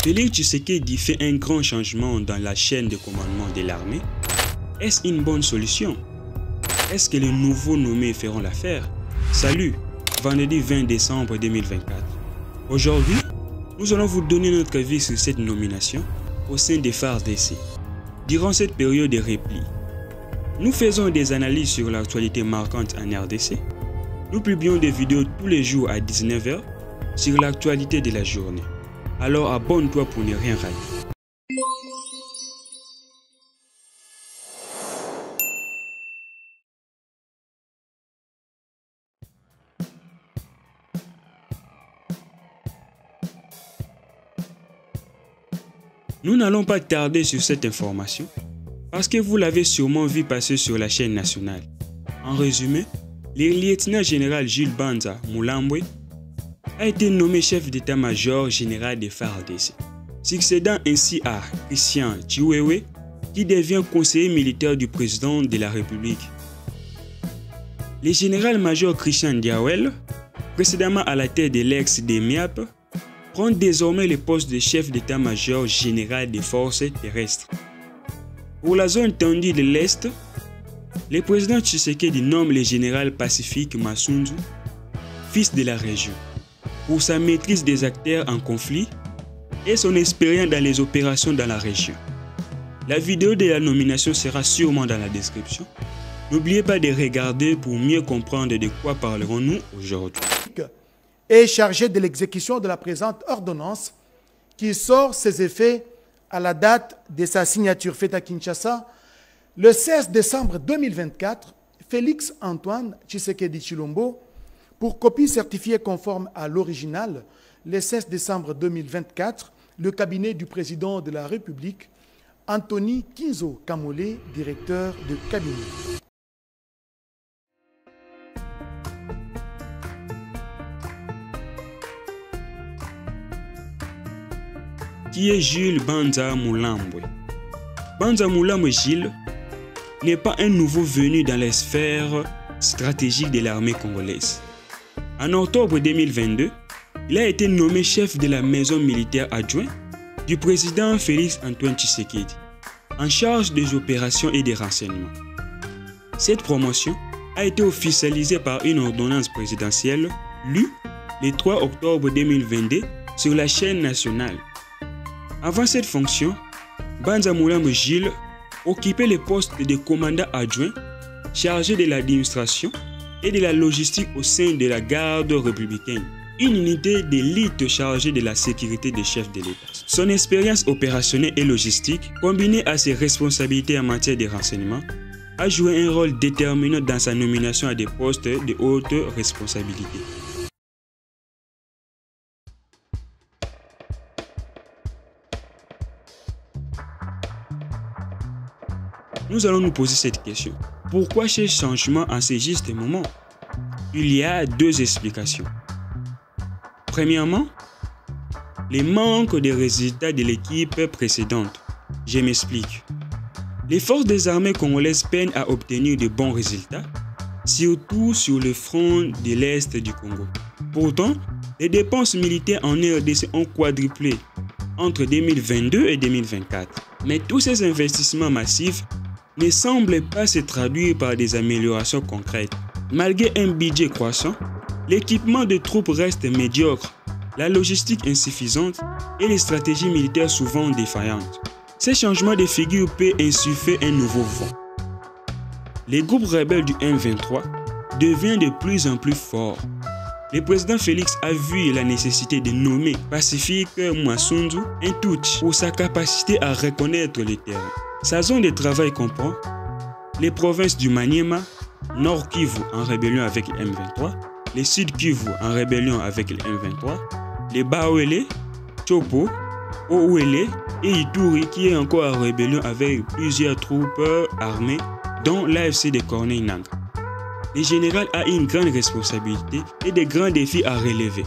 Félix Tshisekedi fait un grand changement dans la chaîne de commandement de l'armée. Est-ce une bonne solution? Est-ce que les nouveaux nommés feront l'affaire? Salut, vendredi 20 décembre 2024. Aujourd'hui, nous allons vous donner notre avis sur cette nomination au sein des FARDC. Durant cette période de repli, nous faisons des analyses sur l'actualité marquante en RDC. Nous publions des vidéos tous les jours à 19 h sur l'actualité de la journée. Alors abonne-toi pour ne rien rater. Nous n'allons pas tarder sur cette information parce que vous l'avez sûrement vu passer sur la chaîne nationale. En résumé, le lieutenant-général Jules Banza Mulambwe a été nommé chef d'état-major général des FARDC, succédant ainsi à Christian Chiwewe, qui devient conseiller militaire du président de la République. Le général-major Christian Diawel, précédemment à la tête de l'ex-DEMIAP, prend désormais le poste de chef d'état-major général des forces terrestres. Pour la zone tendue de l'Est, le président Tshisekedi nomme le général Pacifique Massunzu, fils de la région, pour sa maîtrise des acteurs en conflit et son expérience dans les opérations dans la région. La vidéo de la nomination sera sûrement dans la description. N'oubliez pas de regarder pour mieux comprendre de quoi parlerons-nous aujourd'hui. Est chargé de l'exécution de la présente ordonnance qui sort ses effets à la date de sa signature faite à Kinshasa le 16 décembre 2024. Félix Antoine Tshisekedi Tshilombo, pour copie certifiée conforme à l'original, le 16 décembre 2024, le cabinet du président de la République, Anthony Kinzo Kamole, directeur de cabinet. Qui est Jules Banza Mulambwe? Banza Mulambwe Gilles n'est pas un nouveau venu dans les sphères stratégiques de l'armée congolaise. En octobre 2022, il a été nommé chef de la maison militaire adjoint du président Félix Antoine Tshisekedi, en charge des opérations et des renseignements. Cette promotion a été officialisée par une ordonnance présidentielle lue le 3 octobre 2022 sur la chaîne nationale. Avant cette fonction, Banza Mulambwe Gilles occupait le poste de commandant adjoint chargé de l'administration et de la logistique au sein de la garde républicaine, une unité d'élite chargée de la sécurité des chefs de l'État. Son expérience opérationnelle et logistique, combinée à ses responsabilités en matière de renseignement, a joué un rôle déterminant dans sa nomination à des postes de haute responsabilité. Nous allons nous poser cette question. Pourquoi ces changements en ce juste moment? Il y a deux explications. Premièrement, le manque de résultats de l'équipe précédente. Je m'explique. Les forces des armées congolaises peinent à obtenir de bons résultats, surtout sur le front de l'Est du Congo. Pourtant, les dépenses militaires en RDC ont quadruplé entre 2022 et 2024. Mais tous ces investissements massifs ne semblent pas se traduire par des améliorations concrètes. Malgré un budget croissant, l'équipement de troupes reste médiocre, la logistique insuffisante et les stratégies militaires souvent défaillantes. Ces changements de figure peuvent insuffler un nouveau vent. Les groupes rebelles du M23 deviennent de plus en plus forts. Le président Félix a vu la nécessité de nommer Pacifique Massunzu un touch pour sa capacité à reconnaître le terrain. Sa zone de travail comprend les provinces du Maniema, Nord Kivu en rébellion avec le M23, le Sud Kivu en rébellion avec le M23, les Bawele, Chopo, Ouele et Ituri qui est encore en rébellion avec plusieurs troupes armées dont l'AFC de Corneille Nangaa. Le général a une grande responsabilité et des grands défis à relever.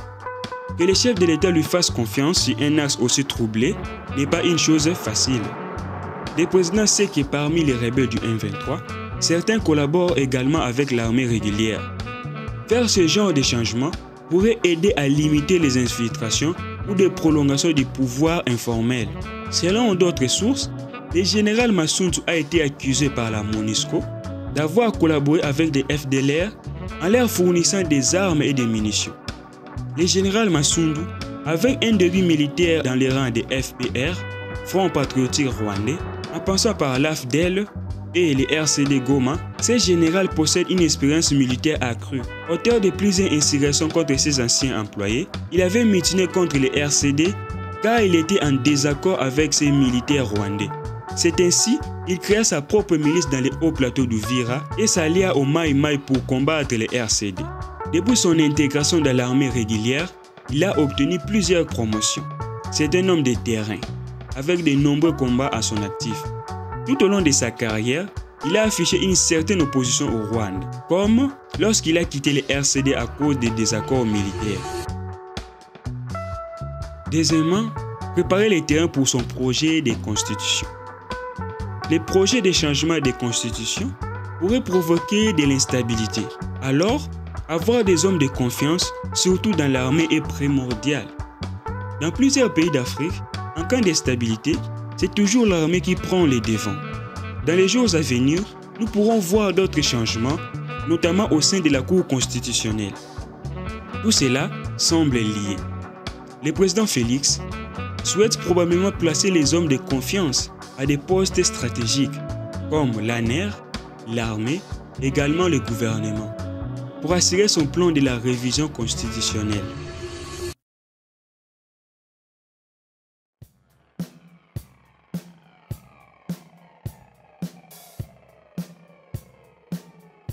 Que le chef de l'État lui fasse confiance sur un axe aussi troublé n'est pas une chose facile. Le président sait que parmi les rebelles du M23, certains collaborent également avec l'armée régulière. Faire ce genre de changement pourrait aider à limiter les infiltrations ou de prolongation du pouvoir informel. Selon d'autres sources, le général Masunzu a été accusé par la MONUSCO d'avoir collaboré avec des FDLR en leur fournissant des armes et des munitions. Le général Masunzu, avec un début militaire dans les rangs des FPR, Front Patriotique Rwandais, en passant par l'AFDEL et les RCD Goma, ce général possède une expérience militaire accrue. Auteur de plusieurs insurrections contre ses anciens employés, il avait mutiné contre les RCD car il était en désaccord avec ses militaires rwandais. C'est ainsi qu'il créa sa propre milice dans les hauts plateaux du Vira et s'allia au Mai Mai pour combattre les RCD. Depuis son intégration dans l'armée régulière, il a obtenu plusieurs promotions. C'est un homme de terrain, avec de nombreux combats à son actif. Tout au long de sa carrière, il a affiché une certaine opposition au Rwanda, comme lorsqu'il a quitté les RCD à cause des désaccords militaires. Deuxièmement, préparer les terrains pour son projet de constitution. Les projets de changement des constitutions pourraient provoquer de l'instabilité. Alors, avoir des hommes de confiance, surtout dans l'armée, est primordial. Dans plusieurs pays d'Afrique, en cas d'instabilité, c'est toujours l'armée qui prend les devants. Dans les jours à venir, nous pourrons voir d'autres changements, notamment au sein de la Cour constitutionnelle. Tout cela semble lié. Le président Félix souhaite probablement placer les hommes de confiance à des postes stratégiques, comme l'ANER, l'armée, également le gouvernement, pour assurer son plan de la révision constitutionnelle.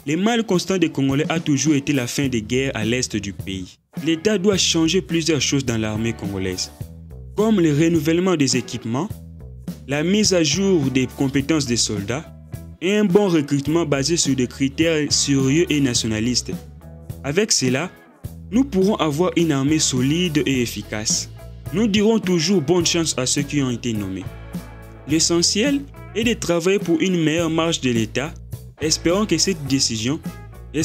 Le mal constant des Congolais a toujours été la fin des guerres à l'est du pays. L'État doit changer plusieurs choses dans l'armée congolaise, comme le renouvellement des équipements, la mise à jour des compétences des soldats et un bon recrutement basé sur des critères sérieux et nationalistes. Avec cela, nous pourrons avoir une armée solide et efficace. Nous dirons toujours bonne chance à ceux qui ont été nommés. L'essentiel est de travailler pour une meilleure marche de l'État. Espérons que cette décision ne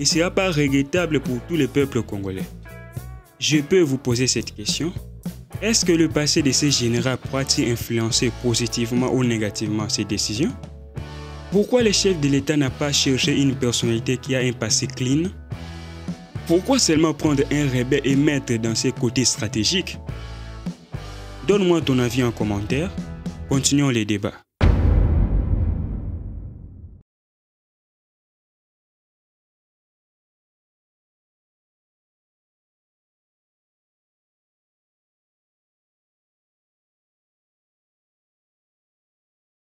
sera pas regrettable pour tout le peuple congolais. Je peux vous poser cette question. Est-ce que le passé de ces généraux pourra-t-il influencer positivement ou négativement ces décisions? Pourquoi le chef de l'État n'a pas cherché une personnalité qui a un passé clean? Pourquoi seulement prendre un rebelle et mettre dans ses côtés stratégiques? Donne-moi ton avis en commentaire. Continuons les débats.